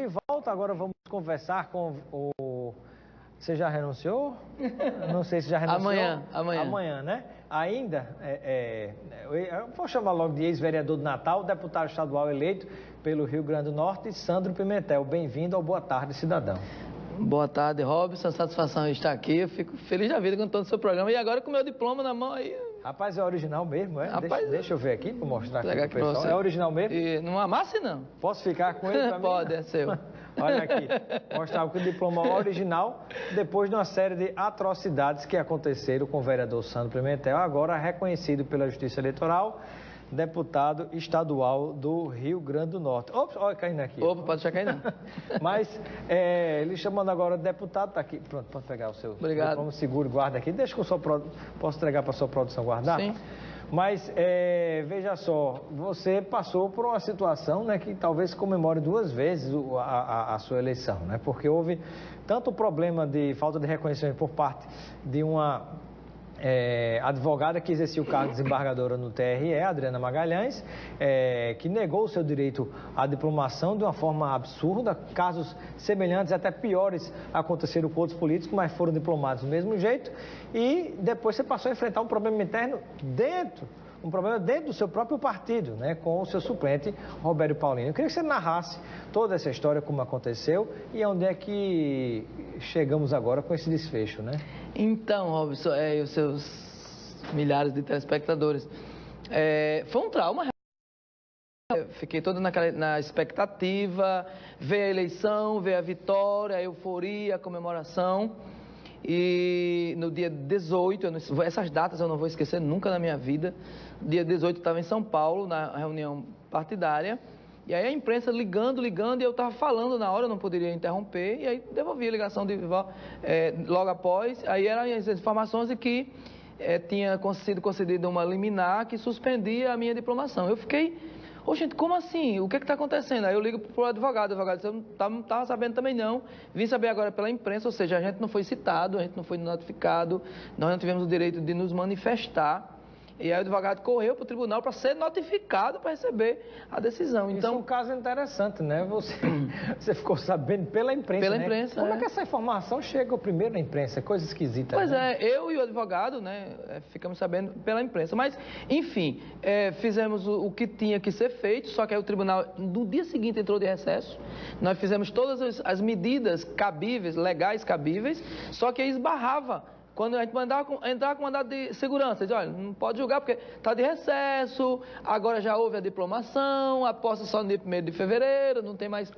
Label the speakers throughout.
Speaker 1: de volta, agora vamos conversar com o... Você já renunciou? Não sei se já renunciou. Amanhã, né? Ainda, eu vou chamar logo de ex-vereador do Natal, deputado estadual eleito pelo Rio Grande do Norte, Sandro Pimentel. Bem-vindo ao Boa Tarde, cidadão.
Speaker 2: Boa tarde, Robson. Satisfação em estar aqui. Eu fico feliz da vida com todo o seu programa. E agora com o meu diploma na mão aí...
Speaker 1: Rapaz, é original mesmo, é?
Speaker 2: Rapaz,
Speaker 1: deixa eu ver aqui para mostrar aqui pro pessoal.
Speaker 2: Você.
Speaker 1: É original mesmo?
Speaker 2: E não amasse, não.
Speaker 1: Posso ficar com ele pra mim?
Speaker 2: Pode, é seu.
Speaker 1: Olha aqui, mostrar o diploma original, depois de uma série de atrocidades que aconteceram com o vereador Sandro Pimentel, agora reconhecido pela Justiça Eleitoral, deputado estadual do Rio Grande do Norte. Opa, olha caindo aqui.
Speaker 2: Opa, pode deixar cair não.
Speaker 1: Mas, ele chamando agora de deputado, tá aqui. Pronto, pode pegar o seu diploma, seguro, guarda aqui. Deixa que eu posso entregar para a sua produção guardar?
Speaker 2: Sim.
Speaker 1: Mas, veja só, você passou por uma situação, né, que talvez comemore duas vezes a sua eleição, né? Porque houve tanto problema de falta de reconhecimento por parte de uma advogada que exercia o cargo de desembargadora no TRE, Adriana Magalhães, que negou o seu direito à diplomação de uma forma absurda. Casos semelhantes, até piores, aconteceram com outros políticos, mas foram diplomados do mesmo jeito. E depois você passou a enfrentar um problema interno dentro do seu próprio partido, né, com o seu suplente, Robério Paulino. Eu queria que você narrasse toda essa história, como aconteceu e onde é que chegamos agora com esse desfecho, né?
Speaker 2: Então, Robson, e os seus milhares de telespectadores, foi um trauma. Eu fiquei toda na expectativa, ver a eleição, ver a vitória, a euforia, a comemoração. E no dia 18, essas datas eu não vou esquecer nunca na minha vida. Dia 18 eu estava em São Paulo, na reunião partidária. E aí a imprensa ligando, e eu estava falando na hora, eu não poderia interromper. E aí devolvi a ligação logo após. Aí eram as informações de que tinha sido concedida uma liminar que suspendia a minha diplomação. Eu fiquei... Ô, gente, como assim? O que está acontecendo? Aí eu ligo para o advogado disse, eu não estava sabendo também não, vim saber agora pela imprensa, ou seja, a gente não foi citado, a gente não foi notificado, nós não tivemos o direito de nos manifestar. E aí o advogado correu para o tribunal para ser notificado para receber a decisão. Então,
Speaker 1: isso é um caso interessante, né? Você ficou sabendo pela imprensa,
Speaker 2: Pela
Speaker 1: né?
Speaker 2: imprensa,
Speaker 1: Como é que essa informação chega primeiro na imprensa? É coisa esquisita,
Speaker 2: Pois
Speaker 1: né?
Speaker 2: Eu e o advogado, né, ficamos sabendo pela imprensa. Mas, enfim, fizemos o que tinha que ser feito, só que aí o tribunal, no dia seguinte, entrou de recesso. Nós fizemos todas as medidas cabíveis, legais cabíveis, só que aí esbarrava. Quando a gente entrar com mandado de segurança, diz, olha, não pode julgar porque está de recesso, agora já houve a diplomação, a posse só no dia 1º de fevereiro, não tem mais...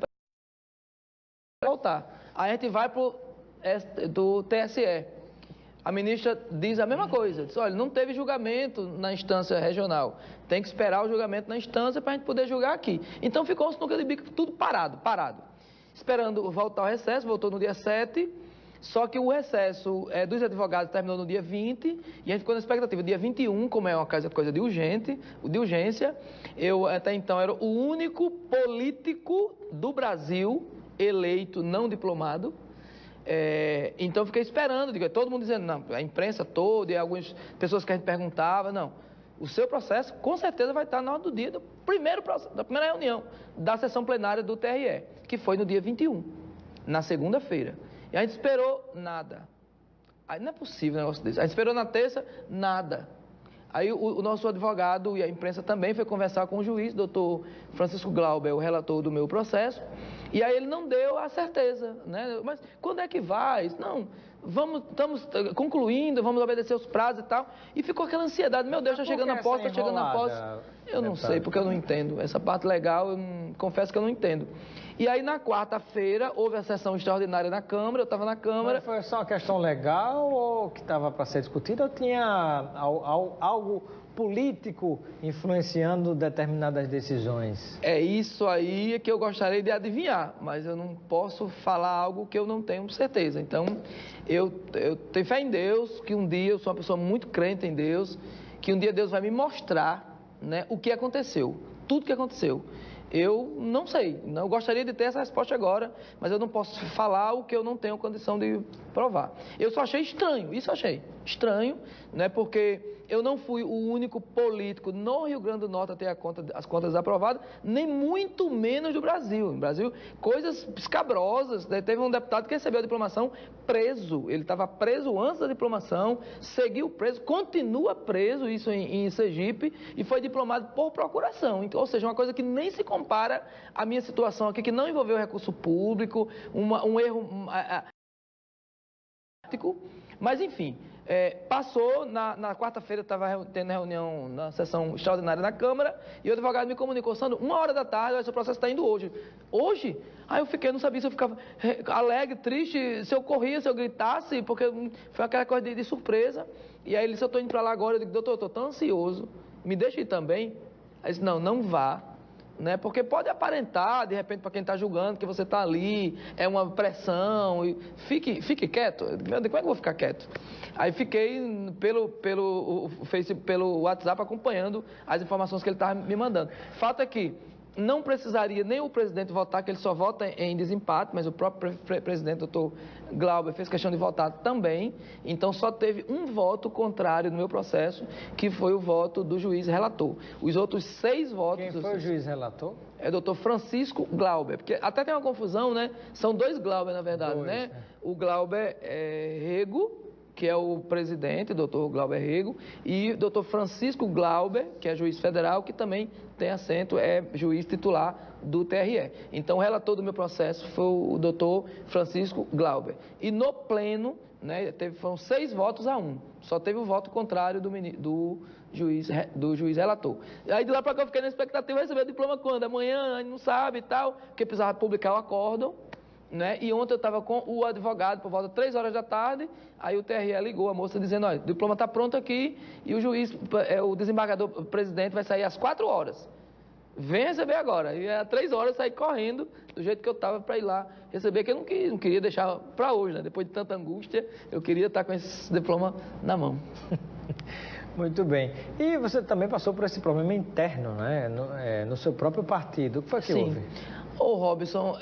Speaker 2: voltar. Aí a gente vai do TSE. A ministra diz a mesma coisa, diz, olha, não teve julgamento na instância regional, tem que esperar o julgamento na instância para a gente poder julgar aqui. Então ficou um sinuca de bico tudo parado. Esperando voltar ao recesso, voltou no dia 7, só que o recesso dos advogados terminou no dia 20 e a gente ficou na expectativa. Dia 21, como é uma coisa de urgência, eu até então era o único político do Brasil eleito não diplomado. Então eu fiquei esperando, todo mundo dizendo, não, a imprensa toda e algumas pessoas que a gente perguntava, não, o seu processo com certeza vai estar na hora do dia da primeira reunião da sessão plenária do TRE, que foi no dia 21, na segunda-feira. E a gente esperou nada. Aí não é possível um negócio desse. A gente esperou na terça, nada. Aí o nosso advogado e a imprensa também foi conversar com o juiz, doutor Francisco Glauber, o relator do meu processo, e aí ele não deu a certeza, né? Mas quando é que vai? Não, estamos concluindo, vamos obedecer os prazos e tal. E ficou aquela ansiedade, meu Deus, está chegando a posse, está chegando a posse. Eu não sei, porque eu não entendo. Essa parte legal, confesso que eu não entendo. E aí, na quarta-feira, houve a sessão extraordinária na Câmara, eu estava na Câmara...
Speaker 1: Mas foi só uma questão legal ou que estava para ser discutida ou tinha algo político influenciando determinadas decisões?
Speaker 2: É isso aí que eu gostaria de adivinhar, mas eu não posso falar algo que eu não tenho certeza. Então, eu tenho fé em Deus, que um dia, eu sou uma pessoa muito crente em Deus, que um dia Deus vai me mostrar, né, o que aconteceu, tudo que aconteceu. Eu não sei, eu gostaria de ter essa resposta agora, mas eu não posso falar o que eu não tenho condição de provar. Eu só achei estranho, isso eu achei estranho, né, porque eu não fui o único político no Rio Grande do Norte a ter as contas aprovadas, nem muito menos do Brasil. No Brasil, coisas escabrosas, né? Teve um deputado que recebeu a diplomação preso, ele estava preso antes da diplomação, seguiu preso, continua preso, isso em Sergipe, e foi diplomado por procuração. Então, ou seja, uma coisa que nem se compara à minha situação aqui, que não envolveu recurso público, um erro... Mas, enfim, passou, na quarta-feira eu estava tendo reunião na sessão extraordinária da Câmara e o advogado me comunicou, Sandro, 1h da tarde, esse processo está indo hoje. Hoje? Aí eu fiquei, não sabia se eu ficava alegre, triste, se eu corria, se eu gritasse, porque foi aquela coisa de surpresa. E aí ele disse, eu estou indo para lá agora, eu digo, doutor, eu estou tão ansioso, me deixa ir também. Aí ele disse, não vá. Né? Porque pode aparentar, de repente, para quem está julgando, que você está ali, é uma pressão, e fique quieto. Como é que eu vou ficar quieto? Aí fiquei pelo WhatsApp acompanhando as informações que ele estava me mandando. Fato é que não precisaria nem o presidente votar, que ele só vota em desempate, mas o próprio presidente, doutor Glauber, fez questão de votar também. Então, só teve um voto contrário no meu processo, que foi o voto do juiz relator. Os outros 6 votos...
Speaker 1: Quem foi o juiz relator?
Speaker 2: É o doutor Francisco Glauber, porque até tem uma confusão, né? São 2 Glauber, na verdade, né? O Glauber Rego, que é o presidente, o doutor Glauber Rego, e o doutor Francisco Glauber, que é juiz federal, que também tem assento, é juiz titular do TRE. Então, o relator do meu processo foi o doutor Francisco Glauber. E no pleno, né, foram 6 votos a 1. Só teve o voto contrário do juiz relator. Aí de lá para cá eu fiquei na expectativa de receber o diploma quando? Amanhã, não sabe e tal, porque precisava publicar o acórdão. Né? E ontem eu estava com o advogado por volta de 3h da tarde, aí o TRE ligou a moça dizendo, olha, o diploma está pronto aqui e o juiz, o desembargador, o presidente vai sair às 4h. Vem receber agora. E às 3h eu saí correndo, do jeito que eu estava para ir lá receber, que eu não queria deixar para hoje, né? Depois de tanta angústia, eu queria estar com esse diploma na mão.
Speaker 1: Muito bem. E você também passou por esse problema interno, né? No seu próprio partido. O que foi que houve?
Speaker 2: Ô, Robson,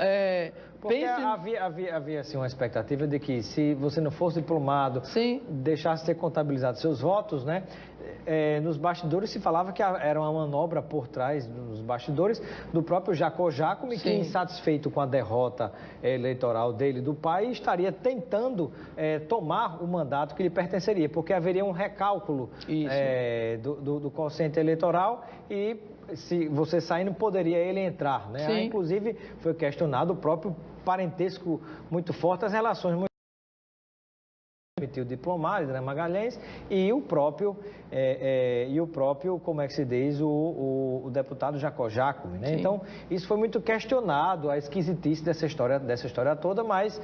Speaker 1: porque havia assim, uma expectativa de que se você não fosse diplomado, deixasse ser contabilizados seus votos, né? Nos bastidores se falava que era uma manobra por trás dos bastidores do próprio Jacó Jacome, que insatisfeito com a derrota eleitoral dele do pai, estaria tentando tomar o mandato que lhe pertenceria, porque haveria um recálculo do quociente eleitoral e se você saindo, poderia ele entrar, né? Aí, inclusive, foi questionado o próprio parentesco muito forte, as relações muito o diplomado, André Magalhães, e o próprio, como é que se diz, o deputado Jacó Jacome, né? Então, isso foi muito questionado, a esquisitice dessa história toda, mas,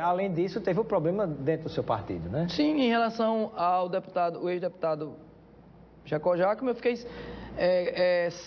Speaker 1: além disso, teve um problema dentro do seu partido, né?
Speaker 2: Sim, em relação ao o ex-deputado Jacó Jacome, eu fiquei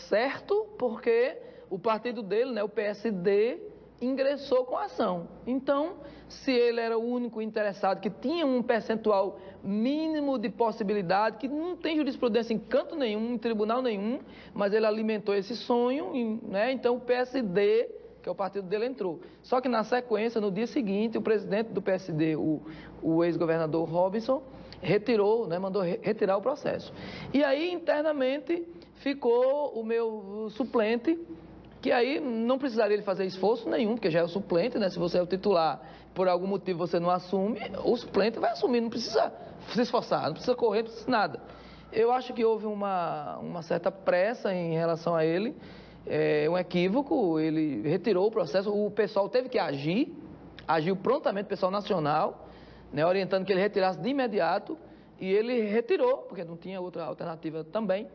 Speaker 2: certo porque o partido dele, né, o PSD, ingressou com a ação. Então, se ele era o único interessado, que tinha um percentual mínimo de possibilidade, que não tem jurisprudência em canto nenhum, em tribunal nenhum, mas ele alimentou esse sonho, né? Então o PSD, que é o partido dele, entrou. Só que na sequência, no dia seguinte, o presidente do PSD, o ex-governador Robinson, retirou, né, mandou retirar o processo. E aí, internamente, ficou o meu suplente, que aí não precisaria ele fazer esforço nenhum, porque já é o suplente, né? Se você é o titular, por algum motivo você não assume, o suplente vai assumir, não precisa se esforçar, não precisa correr, não precisa nada. Eu acho que houve uma certa pressa em relação a ele, um equívoco, ele retirou o processo, o pessoal teve que agiu prontamente, o pessoal nacional, né, orientando que ele retirasse de imediato, e ele retirou, porque não tinha outra alternativa também,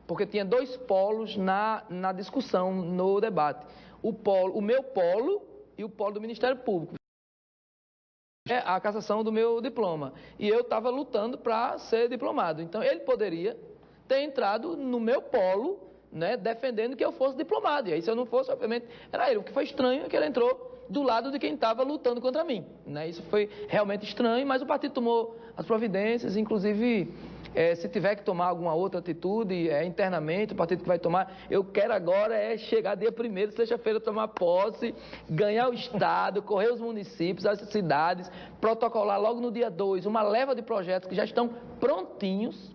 Speaker 2: porque tinha 2 polos na discussão, no debate. O meu polo e o polo do Ministério Público. A cassação do meu diploma. E eu estava lutando para ser diplomado. Então, ele poderia ter entrado no meu polo, né, defendendo que eu fosse diplomado. E aí, se eu não fosse, obviamente, era ele. O que foi estranho é que ele entrou do lado de quem estava lutando contra mim, né? Isso foi realmente estranho, mas o partido tomou as providências, inclusive... se tiver que tomar alguma outra atitude internamente, o partido que vai tomar, eu quero agora chegar dia 1º, sexta-feira, tomar posse, ganhar o Estado, correr os municípios, as cidades, protocolar logo no dia 2 uma leva de projetos que já estão prontinhos,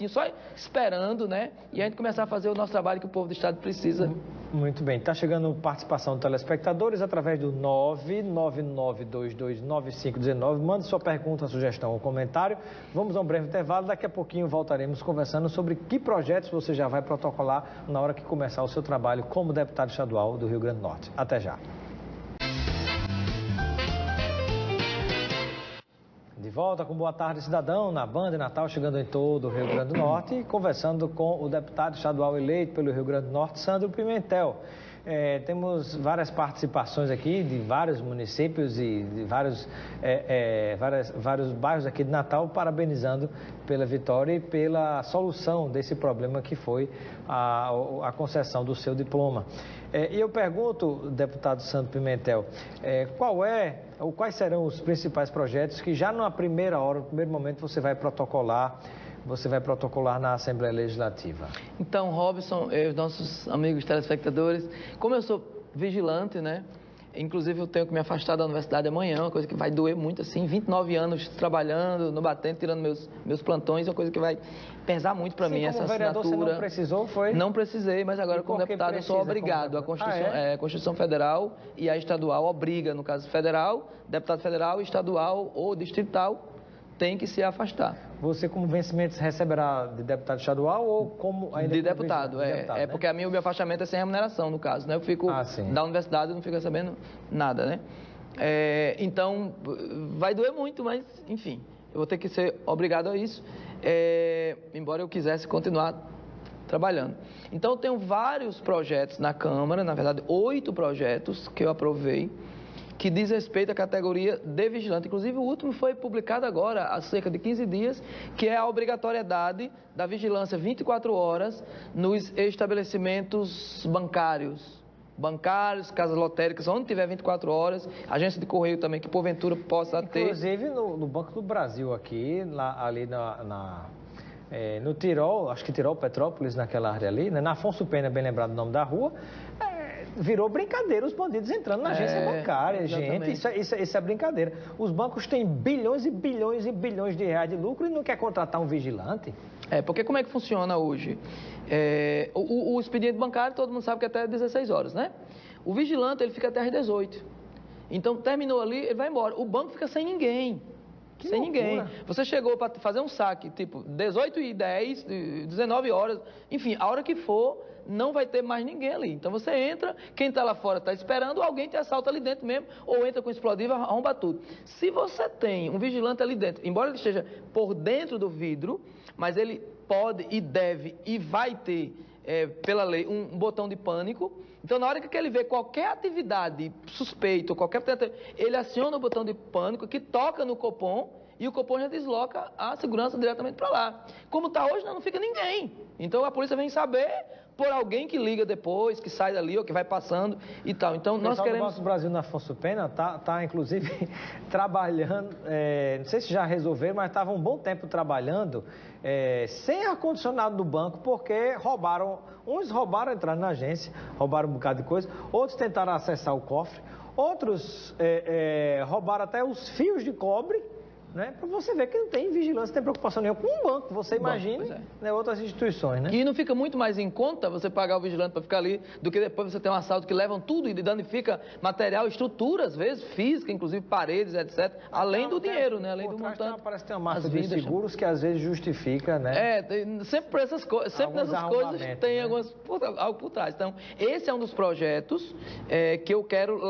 Speaker 2: só esperando, né? E a gente começar a fazer o nosso trabalho que o povo do Estado precisa.
Speaker 1: Muito bem, está chegando participação de telespectadores através do 999229519. Mande sua pergunta, sugestão ou comentário. Vamos a um breve intervalo, daqui a pouquinho voltaremos conversando sobre que projetos você já vai protocolar na hora que começar o seu trabalho como deputado estadual do Rio Grande do Norte. Até já. De volta com Boa Tarde Cidadão, na Band Natal, chegando em todo o Rio Grande do Norte, e conversando com o deputado estadual eleito pelo Rio Grande do Norte, Sandro Pimentel. Temos várias participações aqui de vários municípios e de vários bairros aqui de Natal, parabenizando pela vitória e pela solução desse problema que foi a concessão do seu diploma. E eu pergunto, deputado Sandro Pimentel, quais serão os principais projetos que já na primeira hora, no primeiro momento, você vai protocolar na Assembleia Legislativa?
Speaker 2: Então, Robson, os nossos amigos telespectadores, como eu sou vigilante, né? Inclusive eu tenho que me afastar da universidade amanhã, uma coisa que vai doer muito, assim, 29 anos trabalhando, no batente, tirando meus plantões, é uma coisa que vai pesar muito para mim, essa assinatura.
Speaker 1: Você não precisou, foi?
Speaker 2: Não precisei, mas agora como deputado eu sou obrigado. A Constituição Federal e a estadual obriga, no caso federal, deputado federal, estadual ou distrital, tem que se afastar.
Speaker 1: Você, como vencimento, receberá de deputado estadual ou como ainda
Speaker 2: de deputado, né? Porque o meu afastamento é sem remuneração, no caso, né? Eu fico da universidade, eu não fico recebendo nada, né? Então, vai doer muito, mas, enfim, eu vou ter que ser obrigado a isso, embora eu quisesse continuar trabalhando. Então, eu tenho vários projetos na Câmara, na verdade, 8 projetos que eu aprovei, que diz respeito à categoria de vigilante. Inclusive, o último foi publicado agora, há cerca de 15 dias, que é a obrigatoriedade da vigilância 24 horas nos estabelecimentos bancários, casas lotéricas, onde tiver 24 horas, agência de correio também, que porventura possa ter.
Speaker 1: Inclusive, no Banco do Brasil aqui, ali no Tirol, acho que Tirol, Petrópolis, naquela área ali, né? Na Afonso Pena, bem lembrado o nome da rua, virou brincadeira os bandidos entrando na agência bancária, exatamente. Gente, isso é brincadeira. Os bancos têm bilhões e bilhões e bilhões de reais de lucro e não quer contratar um vigilante?
Speaker 2: Porque como é que funciona hoje? O expediente bancário, todo mundo sabe que é até 16 horas, né? O vigilante, ele fica até às 18. Então, terminou ali, ele vai embora. O banco fica sem ninguém. Sem ninguém. Você chegou para fazer um saque, tipo, 18h10, 19 horas, enfim, a hora que for, não vai ter mais ninguém ali. Então você entra, quem está lá fora está esperando, alguém te assalta ali dentro mesmo, ou entra com explosivo, arromba tudo. Se você tem um vigilante ali dentro, embora ele esteja por dentro do vidro, mas ele pode e deve e vai ter, pela lei, um botão de pânico. Então, na hora que ele vê qualquer atividade suspeita, ele aciona o botão de pânico que toca no Copom e o Copom já desloca a segurança diretamente para lá. Como está hoje, não fica ninguém. Então, a polícia vem saber por alguém que liga depois, que sai dali ou que vai passando e tal. Então, nós queremos... O Banco do Brasil na Afonso Pena está inclusive, trabalhando, não sei se já resolveram, mas estava um bom tempo trabalhando sem ar-condicionado do banco, porque uns roubaram entrar na agência, roubaram um bocado de coisa, outros tentaram acessar o cofre, outros roubaram até os fios de cobre, né? Para você ver que não tem vigilância, não tem preocupação nenhuma com um banco, você imagina, né, outras instituições, né? E não fica muito mais em conta você pagar o vigilante para ficar ali, do que depois você ter um assalto que levam tudo e danifica material, estrutura, às vezes, física, inclusive paredes, etc. Além do dinheiro, né? Além do montante.
Speaker 1: Parece que tem uma massa de seguros que às vezes justifica, né?
Speaker 2: Sempre por essas coisas, sempre nessas coisas tem algo por trás. Então, esse é um dos projetos que eu quero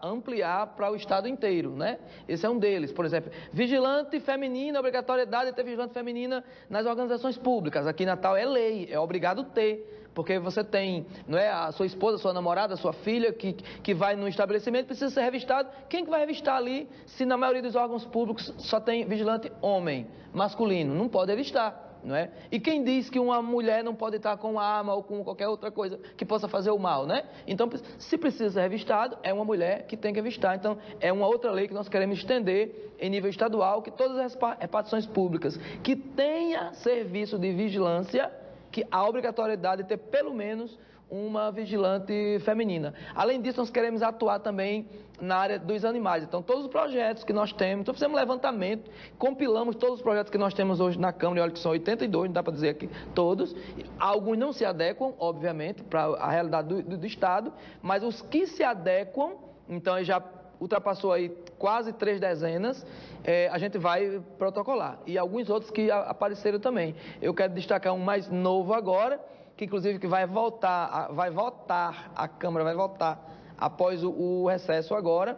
Speaker 2: ampliar para o estado inteiro, né? Esse é um deles, por exemplo, vigilante feminina, obrigatoriedade de ter vigilante feminina nas organizações públicas. Aqui em Natal é lei, é obrigado ter, porque você tem, não é, a sua esposa, a sua namorada, a sua filha que vai no estabelecimento, precisa ser revistado. Quem que vai revistar ali se na maioria dos órgãos públicos só tem vigilante homem, masculino? Não pode revistar. não é? E quem diz que uma mulher não pode estar com uma arma ou com qualquer outra coisa que possa fazer o mal, né? Então, se precisa ser revistado, é uma mulher que tem que revistar. Então, é uma outra lei que nós queremos estender em nível estadual, que todas as repartições públicas que tenha serviço de vigilância, que a obrigatoriedade de ter pelo menos uma vigilante feminina. Além disso, nós queremos atuar também na área dos animais. Então, todos os projetos que nós temos, então fizemos um levantamento, compilamos todos os projetos que nós temos hoje na Câmara, e olha que são 82, não dá para dizer aqui todos. Alguns não se adequam, obviamente, para a realidade do Estado, mas os que se adequam, então já ultrapassou aí quase 3 dezenas, a gente vai protocolar. E alguns outros que apareceram também. Eu quero destacar um mais novo agora, que inclusive que vai votar, a Câmara vai votar após o recesso agora,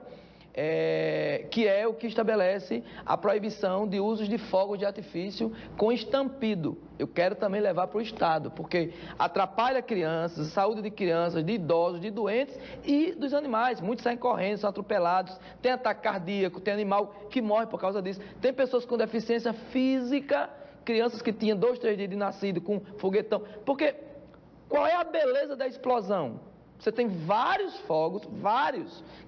Speaker 2: que é o que estabelece a proibição de usos de fogos de artifício com estampido. Eu quero também levar para o Estado, porque atrapalha crianças, saúde de crianças, de idosos, de doentes e dos animais. Muitos saem correndo, são atropelados, tem ataque cardíaco, tem animal que morre por causa disso. Tem pessoas com deficiência física, crianças que tinham 2, 3 dias de nascido com foguetão. Porque qual é a beleza da explosão? Você tem vários fogos,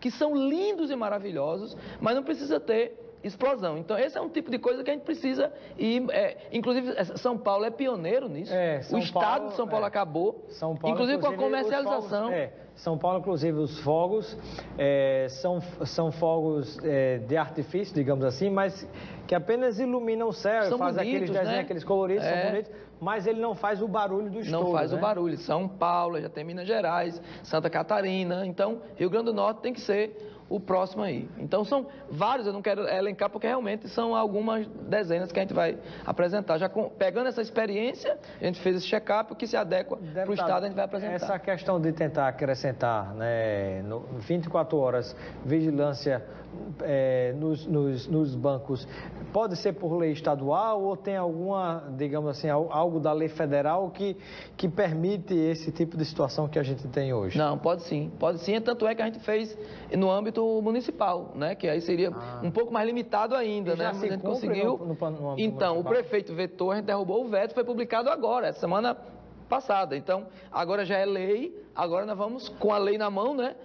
Speaker 2: que são lindos e maravilhosos, mas não precisa ter explosão. Então, esse é um tipo de coisa que a gente precisa ir. Inclusive, São Paulo é pioneiro nisso. O Estado de São Paulo acabou.
Speaker 1: São Paulo,
Speaker 2: inclusive com a comercialização.
Speaker 1: São Paulo, inclusive, os fogos são fogos de artifício, digamos assim, mas que apenas iluminam o céu,
Speaker 2: são
Speaker 1: faz
Speaker 2: bonitos,
Speaker 1: aqueles desenhos,
Speaker 2: né?
Speaker 1: Aqueles coloridos, são bonitos, mas ele não faz o barulho do estouro.
Speaker 2: Não faz
Speaker 1: o
Speaker 2: barulho. São Paulo, já tem Minas Gerais, Santa Catarina. Então, Rio Grande do Norte tem que ser o próximo aí. Então, são vários, eu não quero elencar, porque realmente são algumas dezenas que a gente vai apresentar. Já pegando essa experiência, a gente fez esse check-up, o que se adequa para o Estado, a gente vai apresentar.
Speaker 1: Essa questão de tentar acrescentar, né, 24 horas, vigilância nos bancos, pode ser por lei estadual ou tem alguma, digamos assim, algo da lei federal que permite esse tipo de situação que a gente tem hoje?
Speaker 2: Não, pode sim, tanto é que a gente fez no âmbito municipal, né, que aí seria um pouco mais limitado ainda, né, mas a gente conseguiu. Então, o prefeito vetou, a gente derrubou o veto, foi publicado agora, essa semana passada. Então, agora já é lei, agora nós vamos, com a lei na mão, né,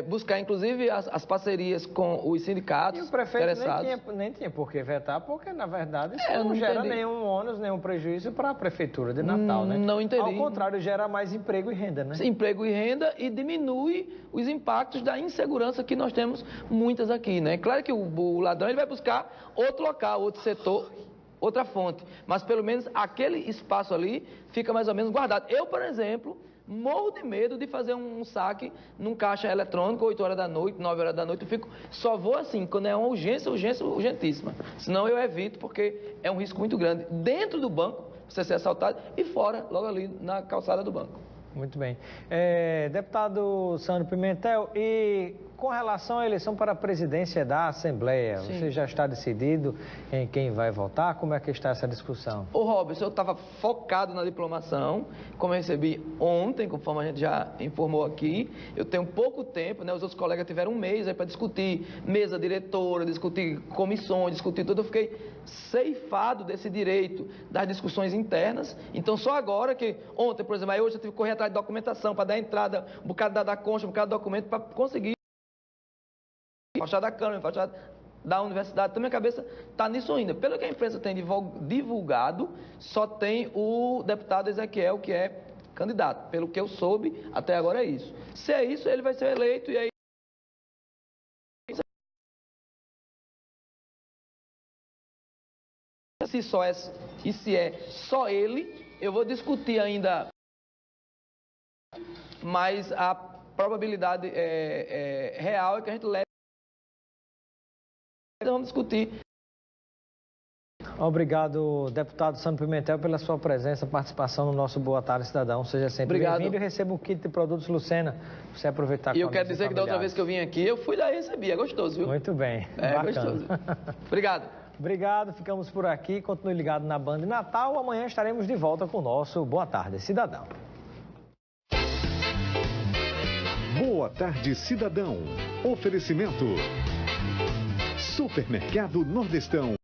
Speaker 2: buscar, inclusive, as parcerias com os sindicatos
Speaker 1: interessados. E o
Speaker 2: prefeito
Speaker 1: nem tinha por que vetar, porque, na verdade, isso não gera nenhum ônus, nenhum prejuízo para a Prefeitura de Natal, né?
Speaker 2: Não entendi.
Speaker 1: Ao contrário, gera mais emprego e renda, né?
Speaker 2: Emprego e renda e diminui os impactos da insegurança que nós temos muitas aqui, né? Claro que o ladrão ele vai buscar outro local, outro setor, outra fonte, mas pelo menos aquele espaço ali fica mais ou menos guardado. Eu, por exemplo, morro de medo de fazer um saque num caixa eletrônico, 8 horas da noite, 9 horas da noite, só vou assim, quando é uma urgência urgentíssima. Senão eu evito, porque é um risco muito grande. Dentro do banco, você ser assaltado, e fora, logo ali na calçada do banco.
Speaker 1: Muito bem. Deputado Sandro Pimentel, e com relação à eleição para a presidência da Assembleia,
Speaker 2: Sim.
Speaker 1: Você já está decidido em quem vai votar? Como é que está essa discussão?
Speaker 2: Ô Robson, eu estava focado na diplomação, como eu recebi ontem, conforme a gente já informou aqui, eu tenho pouco tempo, né? Os outros colegas tiveram um mês aí para discutir mesa diretora, discutir comissões, discutir tudo, eu fiquei ceifado desse direito das discussões internas. Então, só agora que ontem, por exemplo, hoje eu tive que correr atrás de documentação para dar entrada, um bocado da concha, um bocado de documento para conseguir fachada da Câmara, fachada da universidade. Então, minha cabeça está nisso ainda. Pelo que a imprensa tem divulgado, só tem o deputado Ezequiel, que é candidato. Pelo que eu soube, até agora é isso. Se é isso, ele vai ser eleito e aí se é só ele, eu vou discutir ainda, mas a probabilidade real é que a gente leve. Vamos discutir.
Speaker 1: Obrigado, deputado Sandro Pimentel, pela sua presença, participação no nosso Boa Tarde Cidadão. Seja sempre bem-vindo e receba um kit de produtos Lucena, para você aproveitar.
Speaker 2: E eu quero dizer que da outra vez que eu vim aqui, eu fui lá e recebi. É gostoso, viu?
Speaker 1: Muito bem.
Speaker 2: Gostoso. Obrigado.
Speaker 1: Obrigado, ficamos por aqui. Continue ligado na Band Natal. Amanhã estaremos de volta com o nosso Boa Tarde Cidadão.
Speaker 3: Boa Tarde Cidadão. Oferecimento Supermercado Nordestão.